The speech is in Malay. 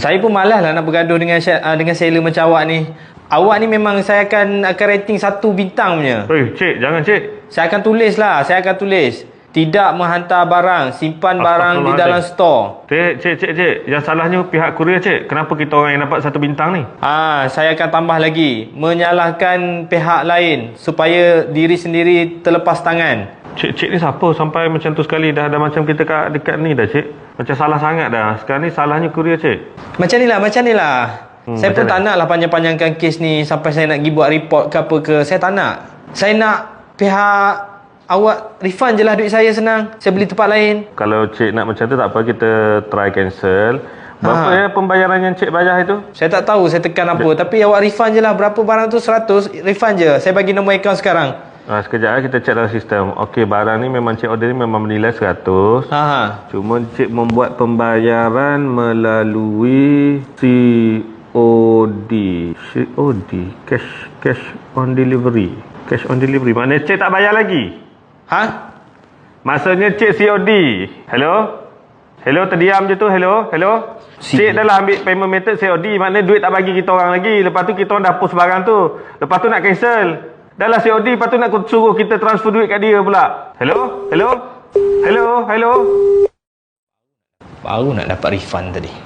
Saya pun malas lah nak bergaduh dengan seller macam awak ni. Awak ni memang saya akan rating 1 bintang punya. Cik, jangan cik. Saya akan tulis. Tidak menghantar barang, simpan barang di dalam store. Cik. Yang salahnya pihak kurier cik. Kenapa kita orang yang dapat 1 bintang ni? Saya akan tambah lagi. Menyalahkan pihak lain supaya diri sendiri terlepas tangan. Cik ni siapa sampai macam tu sekali? Dah macam kita dekat ni dah cik. Macam salah sangat dah. Sekarang ni salahnya kurier cik. Macam ni lah. Saya pun tak nak lah panjang-panjangkan kes ni sampai saya nak pergi buat report ke apa ke. Saya tak nak. Saya nak pihak awak refund je lah duit saya, senang. Saya beli tempat lain. Kalau cik nak macam tu tak apa, kita try cancel. Berapa pembayaran yang cik bayar itu? Saya tak tahu saya tekan apa. Tapi awak refund je lah. Berapa barang tu 100, refund je. Saya bagi nombor akaun sekarang. Sekejap kita check dalam sistem. Okey, barang ni memang cik order ni memang bernilai 100. Cuma cik membuat pembayaran melalui COD. Cash on delivery. Cash on delivery. Maknanya cik tak bayar lagi? Maksudnya cik COD. Hello, terdiam je tu. Hello. Cik dah lah ambil payment method COD. Maknanya duit tak bagi kita orang lagi. Lepas tu kita orang dah post barang tu. Lepas tu nak cancel. Dah lah COD. Lepas tu nak suruh kita transfer duit kat dia pula. Hello. Baru nak dapat refund tadi.